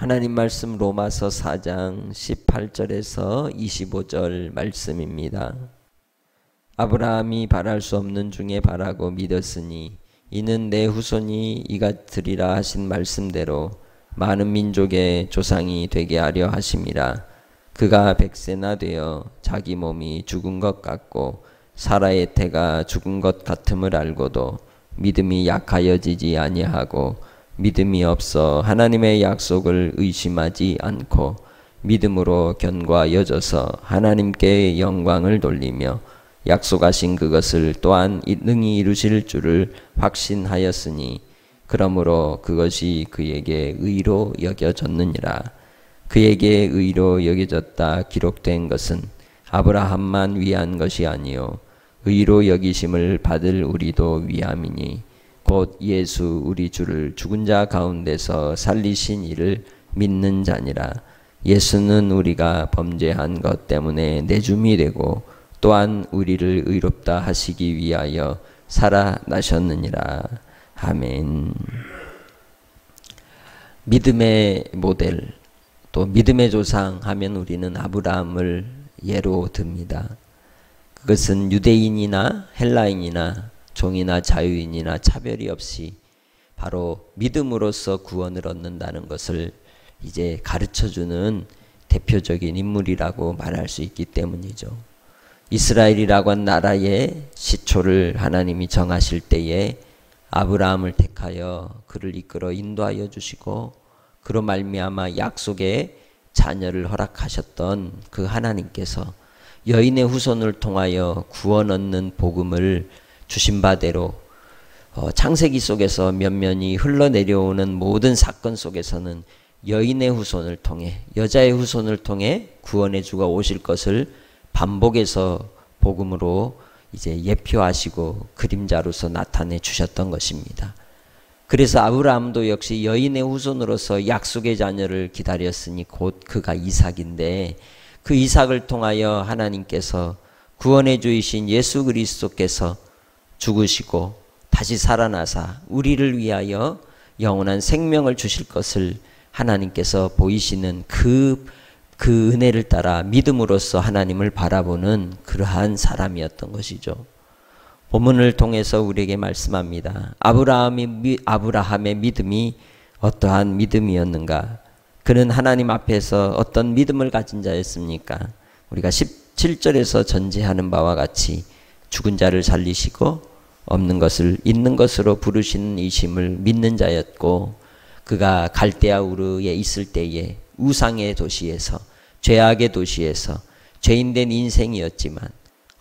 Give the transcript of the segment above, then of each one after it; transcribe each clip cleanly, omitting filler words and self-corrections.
하나님 말씀 로마서 4장 18절에서 25절 말씀입니다. 아브라함이 바랄 수 없는 중에 바라고 믿었으니 이는 내 후손이 이같으리라 하신 말씀대로 많은 민족의 조상이 되게 하려 하심이라. 그가 100세나 되어 자기 몸이 죽은 것 같고 사라의 태가 죽은 것 같음을 알고도 믿음이 약하여지지 아니하고 믿음이 없어 하나님의 약속을 의심하지 않고 믿음으로 견고하여져서 하나님께 영광을 돌리며 약속하신 그것을 또한 능히 이루실 줄을 확신하였으니 그러므로 그것이 그에게 의로 여겨졌느니라. 그에게 의로 여겨졌다 기록된 것은 아브라함만 위한 것이 아니요 의로 여기심을 받을 우리도 위함이니 곧 예수 우리 주를 죽은 자 가운데서 살리신 이를 믿는 자니라. 예수는 우리가 범죄한 것 때문에 내줌이 되고 또한 우리를 의롭다 하시기 위하여 살아나셨느니라. 아멘. 믿음의 모델 또 믿음의 조상 하면 우리는 아브라함을 예로 듭니다. 그것은 유대인이나 헬라인이나 종이나 자유인이나 차별이 없이 바로 믿음으로써 구원을 얻는다는 것을 이제 가르쳐주는 대표적인 인물이라고 말할 수 있기 때문이죠. 이스라엘이라고 한 나라의 시초를 하나님이 정하실 때에 아브라함을 택하여 그를 이끌어 인도하여 주시고 그로 말미암아 약속의 자녀를 허락하셨던 그 하나님께서 여인의 후손을 통하여 구원 얻는 복음을 주신 바대로 창세기 속에서 면면이 흘러내려오는 모든 사건 속에서는 여인의 후손을 통해 여자의 후손을 통해 구원의 주가 오실 것을 반복해서 복음으로 이제 예표하시고 그림자로서 나타내 주셨던 것입니다. 그래서 아브라함도 역시 여인의 후손으로서 약속의 자녀를 기다렸으니 곧 그가 이삭인데 그 이삭을 통하여 하나님께서 구원해 주이신 예수 그리스도께서 죽으시고 다시 살아나사 우리를 위하여 영원한 생명을 주실 것을 하나님께서 보이시는 그 은혜를 따라 믿음으로써 하나님을 바라보는 그러한 사람이었던 것이죠. 본문을 통해서 우리에게 말씀합니다. 아브라함의 믿음이 어떠한 믿음이었는가? 그는 하나님 앞에서 어떤 믿음을 가진 자였습니까? 우리가 17절에서 전제하는 바와 같이 죽은 자를 살리시고 없는 것을 있는 것으로 부르시는 이심을 믿는 자였고 그가 갈대아 우르에 있을 때에 우상의 도시에서 죄악의 도시에서 죄인된 인생이었지만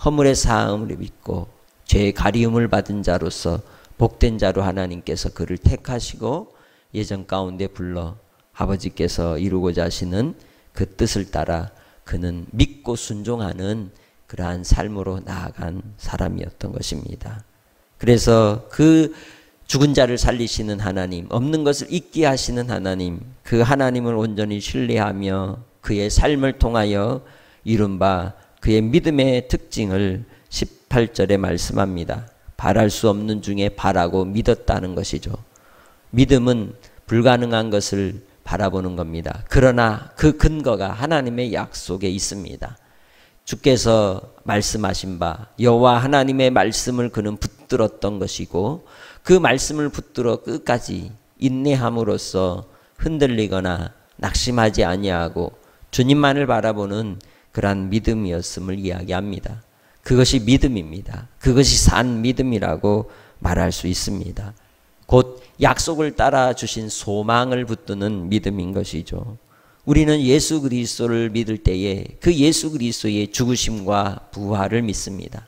허물의 사함을 믿고 죄의 가리움을 받은 자로서 복된 자로 하나님께서 그를 택하시고 예정 가운데 불러 아버지께서 이루고자 하시는 그 뜻을 따라 그는 믿고 순종하는 그러한 삶으로 나아간 사람이었던 것입니다. 그래서 그 죽은 자를 살리시는 하나님, 없는 것을 있게 하시는 하나님, 그 하나님을 온전히 신뢰하며 그의 삶을 통하여 이룬 바 그의 믿음의 특징을 18절에 말씀합니다. 바랄 수 없는 중에 바라고 믿었다는 것이죠. 믿음은 불가능한 것을 바라보는 겁니다. 그러나 그 근거가 하나님의 약속에 있습니다. 주께서 말씀하신 바 여호와 하나님의 말씀을 그는 붙들었던 것이고 그 말씀을 붙들어 끝까지 인내함으로써 흔들리거나 낙심하지 아니하고 주님만을 바라보는 그러한 믿음이었음을 이야기합니다. 그것이 믿음입니다. 그것이 산 믿음이라고 말할 수 있습니다. 곧 약속을 따라 주신 소망을 붙드는 믿음인 것이죠. 우리는 예수 그리스도를 믿을 때에 그 예수 그리스도의 죽으심과 부활을 믿습니다.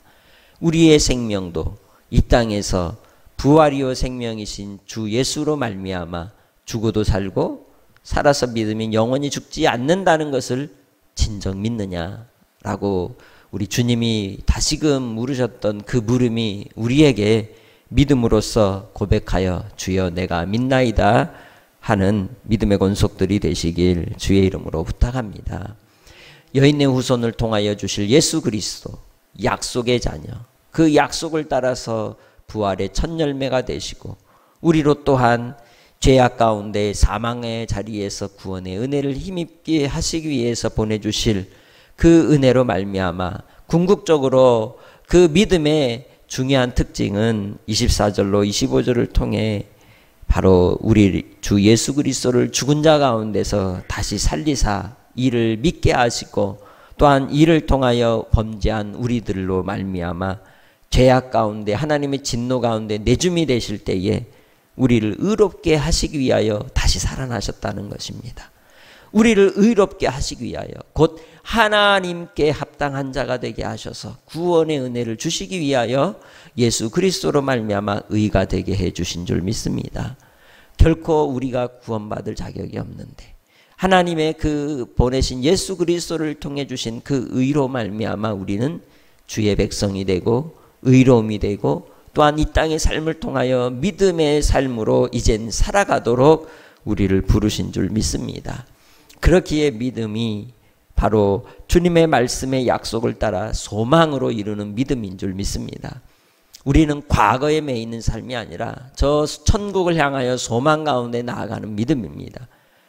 우리의 생명도 이 땅에서 부활이요 생명이신 주 예수로 말미암아 죽어도 살고 살아서 믿으면 영원히 죽지 않는다는 것을 진정 믿느냐라고 우리 주님이 다시금 물으셨던 그 물음이 우리에게 믿음으로써 고백하여 주여 내가 믿나이다 하는 믿음의 권속들이 되시길 주의 이름으로 부탁합니다. 여인의 후손을 통하여 주실 예수 그리스도 약속의 자녀, 그 약속을 따라서 부활의 첫 열매가 되시고 우리로 또한 죄악 가운데 사망의 자리에서 구원의 은혜를 힘입게 하시기 위해서 보내주실 그 은혜로 말미암아 궁극적으로 그 믿음의 중요한 특징은 24절로 25절을 통해 바로 우리 주 예수 그리스도를 죽은 자 가운데서 다시 살리사 이를 믿게 하시고 또한 이를 통하여 범죄한 우리들로 말미암아 죄악 가운데 하나님의 진노 가운데 내줌이 되실 때에 우리를 의롭게 하시기 위하여 다시 살아나셨다는 것입니다. 우리를 의롭게 하시기 위하여 곧 하나님께 합당한 자가 되게 하셔서 구원의 은혜를 주시기 위하여 예수 그리스도로 말미암아 의가 되게 해주신 줄 믿습니다. 결코 우리가 구원받을 자격이 없는데 하나님의 그 보내신 예수 그리스도를 통해 주신 그 의로 말미암아 우리는 주의 백성이 되고 의로움이 되고 또한 이 땅의 삶을 통하여 믿음의 삶으로 이젠 살아가도록 우리를 부르신 줄 믿습니다. 그렇기에 믿음이 바로 주님의 말씀의 약속을 따라 소망으로 이루는 믿음인 줄 믿습니다. 우리는 과거에 매 있는 삶이 아니라 저 천국을 향하여 소망 가운데 나아가는 믿음입니다.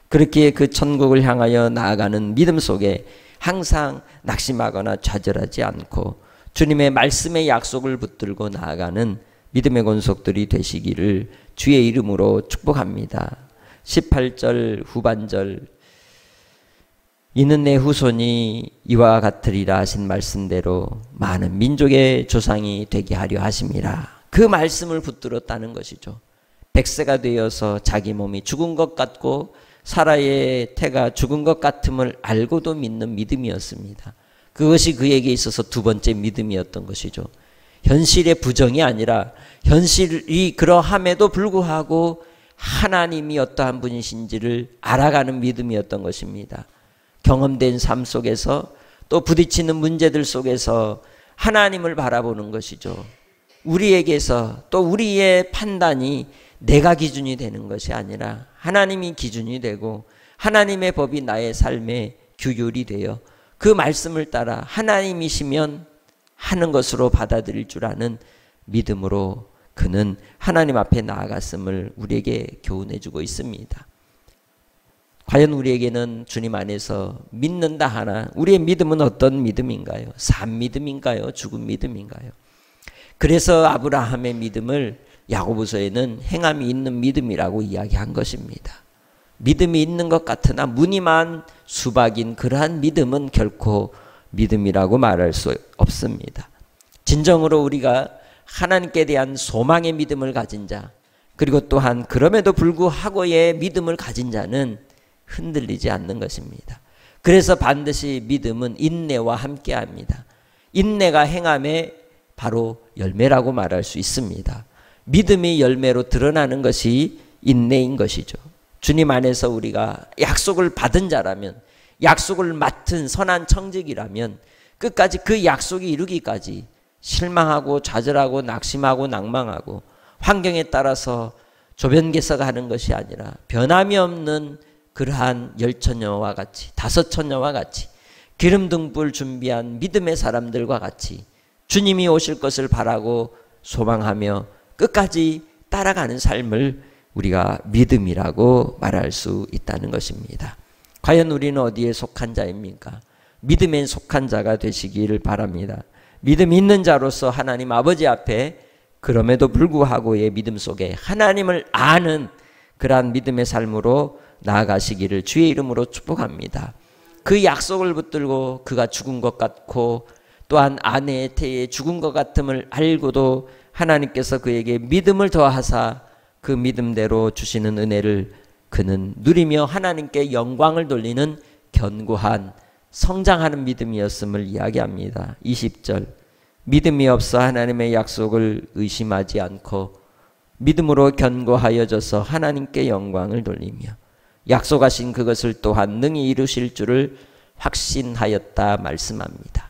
그렇기에 그 천국을 향하여 나아가는 믿음 속에 항상 낙심하거나 좌절하지 않고 주님의 말씀의 약속을 붙들고 나아가는 믿음의 권속들이 되시기를 주의 이름으로 축복합니다. 18절 후반절 이는 내 후손이 이와 같으리라 하신 말씀대로 많은 민족의 조상이 되게 하려 하심이라. 그 말씀을 붙들었다는 것이죠. 100세가 되어서 자기 몸이 죽은 것 같고 사라의 태가 죽은 것 같음을 알고도 믿는 믿음이었습니다. 그것이 그에게 있어서 두 번째 믿음이었던 것이죠. 현실의 부정이 아니라 현실이 그러함에도 불구하고 하나님이 어떠한 분이신지를 알아가는 믿음이었던 것입니다. 경험된 삶 속에서 또 부딪히는 문제들 속에서 하나님을 바라보는 것이죠. 우리에게서 또 우리의 판단이 내가 기준이 되는 것이 아니라 하나님이 기준이 되고 하나님의 법이 나의 삶의 규율이 되어 그 말씀을 따라 하나님이시면 하는 것으로 받아들일 줄 아는 믿음으로 그는 하나님 앞에 나아갔음을 우리에게 교훈해 주고 있습니다. 과연 우리에게는 주님 안에서 믿는다 하나 우리의 믿음은 어떤 믿음인가요? 산 믿음인가요? 죽은 믿음인가요? 그래서 아브라함의 믿음을 야고보서에는 행함이 있는 믿음이라고 이야기한 것입니다. 믿음이 있는 것 같으나 무늬만 수박인 그러한 믿음은 결코 믿음이라고 말할 수 없습니다. 진정으로 우리가 하나님께 대한 소망의 믿음을 가진 자, 그리고 또한 그럼에도 불구하고의 믿음을 가진 자는 흔들리지 않는 것입니다. 그래서 반드시 믿음은 인내와 함께합니다. 인내가 행함의 바로 열매라고 말할 수 있습니다. 믿음이 열매로 드러나는 것이 인내인 것이죠. 주님 안에서 우리가 약속을 받은 자라면, 약속을 맡은 선한 청직이라면 끝까지 그 약속이 이루기까지 실망하고 좌절하고 낙심하고 낭망하고 환경에 따라서 조변개석하는 것이 아니라 변함이 없는 그러한 열처녀와 같이, 다섯처녀와 같이 기름등불 준비한 믿음의 사람들과 같이 주님이 오실 것을 바라고 소망하며 끝까지 따라가는 삶을 우리가 믿음이라고 말할 수 있다는 것입니다. 과연 우리는 어디에 속한 자입니까? 믿음에 속한 자가 되시기를 바랍니다. 믿음 있는 자로서 하나님 아버지 앞에 그럼에도 불구하고의 믿음 속에 하나님을 아는 그러한 믿음의 삶으로 나아가시기를 주의 이름으로 축복합니다. 그 약속을 붙들고 그가 죽은 것 같고 또한 아내의 태에 죽은 것 같음을 알고도 하나님께서 그에게 믿음을 더하사 그 믿음대로 주시는 은혜를 그는 누리며 하나님께 영광을 돌리는 견고한 성장하는 믿음이었음을 이야기합니다. 20절 믿음이 없어 하나님의 약속을 의심하지 않고 믿음으로 견고하여져서 하나님께 영광을 돌리며 약속하신 그것을 또한 능히 이루실 줄을 확신하였다 말씀합니다.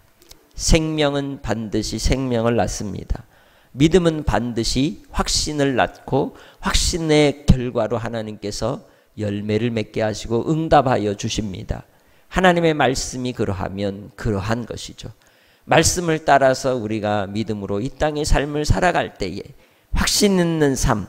생명은 반드시 생명을 낳습니다. 믿음은 반드시 확신을 낳고 확신의 결과로 하나님께서 열매를 맺게 하시고 응답하여 주십니다. 하나님의 말씀이 그러하면 그러한 것이죠. 말씀을 따라서 우리가 믿음으로 이 땅의 삶을 살아갈 때에 확신 있는 삶,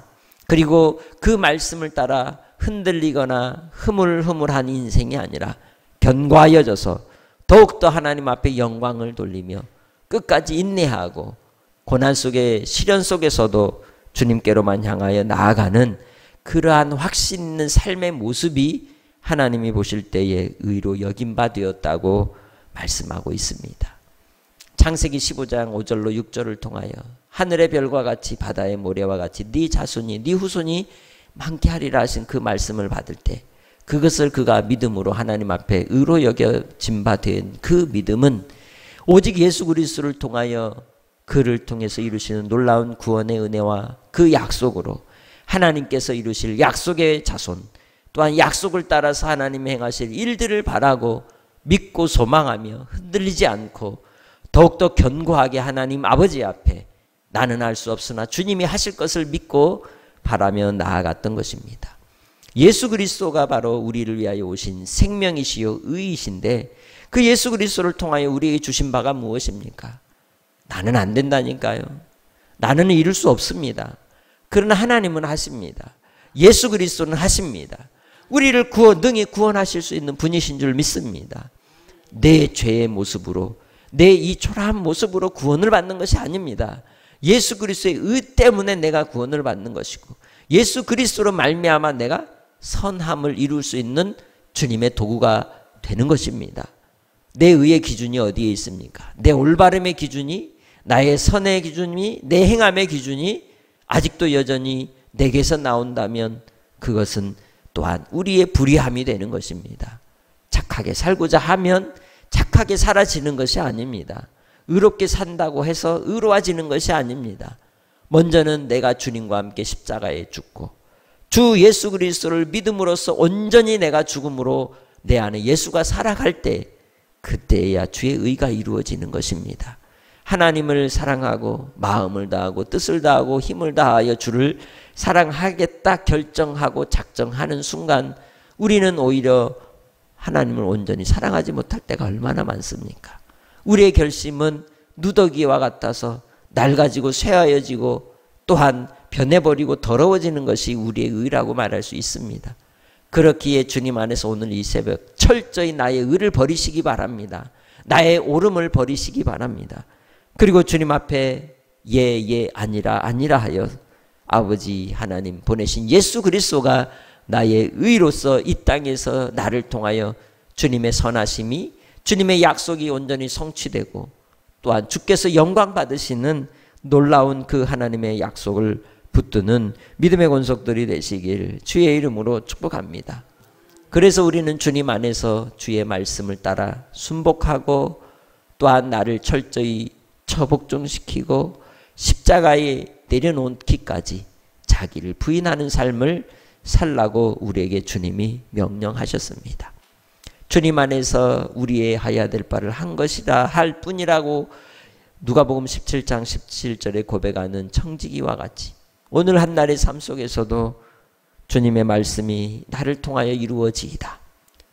그리고 그 말씀을 따라 흔들리거나 흐물흐물한 인생이 아니라 견고하여져서 더욱더 하나님 앞에 영광을 돌리며 끝까지 인내하고 고난 속에 시련 속에서도 주님께로만 향하여 나아가는 그러한 확신 있는 삶의 모습이 하나님이 보실 때에 의로 여김바 되었다고 말씀하고 있습니다. 창세기 15장 5절로 6절을 통하여 하늘의 별과 같이 바다의 모래와 같이 네 자손이 네 후손이 많게 하리라 하신 그 말씀을 받을 때 그것을 그가 믿음으로 하나님 앞에 의로 여겨진 바 된 그 믿음은 오직 예수 그리스도를 통하여 그를 통해서 이루시는 놀라운 구원의 은혜와 그 약속으로 하나님께서 이루실 약속의 자손 또한 약속을 따라서 하나님이 행하실 일들을 바라고 믿고 소망하며 흔들리지 않고 더욱더 견고하게 하나님 아버지 앞에 나는 알 수 없으나 주님이 하실 것을 믿고 바라며 나아갔던 것입니다. 예수 그리스도가 바로 우리를 위하여 오신 생명이시요 의이신데 그 예수 그리스도를 통하여 우리에게 주신 바가 무엇입니까? 나는 안 된다니까요. 나는 이룰 수 없습니다. 그러나 하나님은 하십니다. 예수 그리스도는 하십니다. 우리를 능히 구원하실 수 있는 분이신 줄 믿습니다. 내 죄의 모습으로 내 이 초라한 모습으로 구원을 받는 것이 아닙니다. 예수 그리스도의 의 때문에 내가 구원을 받는 것이고 예수 그리스도로 말미암아 내가 선함을 이룰 수 있는 주님의 도구가 되는 것입니다. 내 의의 기준이 어디에 있습니까? 내 올바름의 기준이, 나의 선의 기준이, 내 행함의 기준이 아직도 여전히 내게서 나온다면 그것은 또한 우리의 불의함이 되는 것입니다. 착하게 살고자 하면 착하게 살아지는 것이 아닙니다. 의롭게 산다고 해서 의로워지는 것이 아닙니다. 먼저는 내가 주님과 함께 십자가에 죽고 주 예수 그리스도를 믿음으로써 온전히 내가 죽음으로 내 안에 예수가 살아갈 때 그때야 주의 의가 이루어지는 것입니다. 하나님을 사랑하고 마음을 다하고 뜻을 다하고 힘을 다하여 주를 사랑하겠다 결정하고 작정하는 순간 우리는 오히려 하나님을 온전히 사랑하지 못할 때가 얼마나 많습니까? 우리의 결심은 누더기와 같아서 낡아지고 쇠하여지고 또한 변해버리고 더러워지는 것이 우리의 의라고 말할 수 있습니다. 그렇기에 주님 안에서 오늘 이 새벽 철저히 나의 의를 버리시기 바랍니다. 나의 옳음을 버리시기 바랍니다. 그리고 주님 앞에 예 아니라 하여 아버지 하나님 보내신 예수 그리스도가 나의 의로서 이 땅에서 나를 통하여 주님의 선하심이 주님의 약속이 온전히 성취되고 또한 주께서 영광 받으시는 놀라운 그 하나님의 약속을 붙드는 믿음의 권속들이 되시길 주의 이름으로 축복합니다. 그래서 우리는 주님 안에서 주의 말씀을 따라 순복하고 또한 나를 철저히 처복종시키고 십자가에 내려놓기까지 자기를 부인하는 삶을 살라고 우리에게 주님이 명령하셨습니다. 주님 안에서 우리의 해야 될 바를 한 것이다 할 뿐이라고 누가복음 17장 17절에 고백하는 청지기와 같이 오늘 한날의 삶 속에서도 주님의 말씀이 나를 통하여 이루어지이다.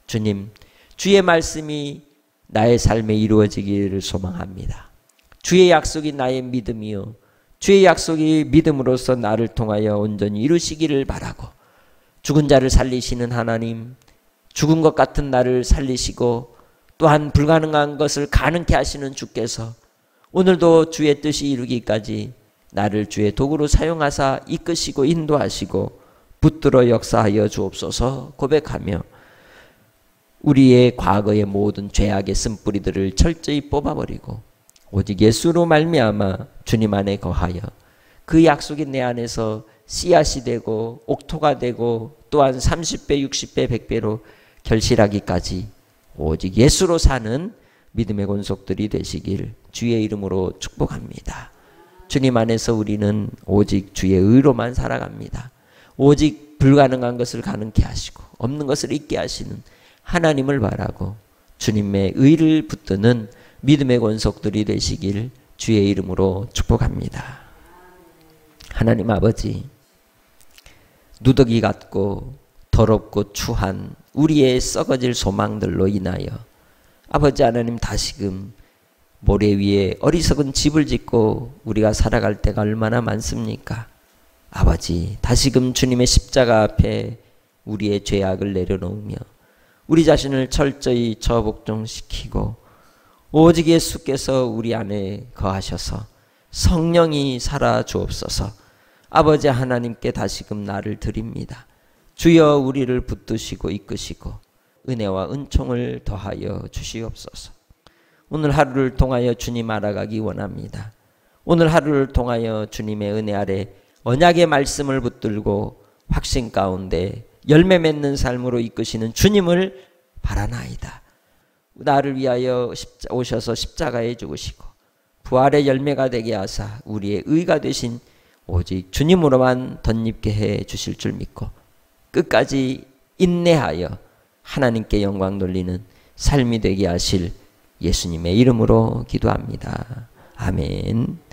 주님, 주의 말씀이 나의 삶에 이루어지기를 소망합니다. 주의 약속이 나의 믿음이요 주의 약속이 믿음으로써 나를 통하여 온전히 이루시기를 바라고 죽은 자를 살리시는 하나님, 죽은 것 같은 나를 살리시고 또한 불가능한 것을 가능케 하시는 주께서 오늘도 주의 뜻이 이루기까지 나를 주의 도구로 사용하사 이끄시고 인도하시고 붙들어 역사하여 주옵소서 고백하며 우리의 과거의 모든 죄악의 쓴뿌리들을 철저히 뽑아버리고 오직 예수로 말미암아 주님 안에 거하여 그 약속이 내 안에서 씨앗이 되고 옥토가 되고 또한 30배, 60배, 100배로 결실하기까지 오직 예수로 사는 믿음의 권속들이 되시길 주의 이름으로 축복합니다. 주님 안에서 우리는 오직 주의 의로만 살아갑니다. 오직 불가능한 것을 가능케 하시고 없는 것을 있게 하시는 하나님을 바라고 주님의 의를 붙드는 믿음의 권속들이 되시길 주의 이름으로 축복합니다. 하나님 아버지, 누더기 같고 더럽고 추한 우리의 썩어질 소망들로 인하여 아버지 하나님 다시금 모래 위에 어리석은 집을 짓고 우리가 살아갈 때가 얼마나 많습니까? 아버지, 다시금 주님의 십자가 앞에 우리의 죄악을 내려놓으며 우리 자신을 철저히 저복종시키고 오직 예수께서 우리 안에 거하셔서 성령이 살아 주옵소서. 아버지 하나님께 다시금 나를 드립니다. 주여 우리를 붙드시고 이끄시고 은혜와 은총을 더하여 주시옵소서. 오늘 하루를 통하여 주님 알아가기 원합니다. 오늘 하루를 통하여 주님의 은혜 아래 언약의 말씀을 붙들고 확신 가운데 열매 맺는 삶으로 이끄시는 주님을 바라나이다. 나를 위하여 오셔서 십자가에 죽으시고 부활의 열매가 되게 하사 우리의 의가 되신 오직 주님으로만 덧입게 해 주실 줄 믿고 끝까지 인내하여 하나님께 영광 돌리는 삶이 되게 하실 예수님의 이름으로 기도합니다. 아멘.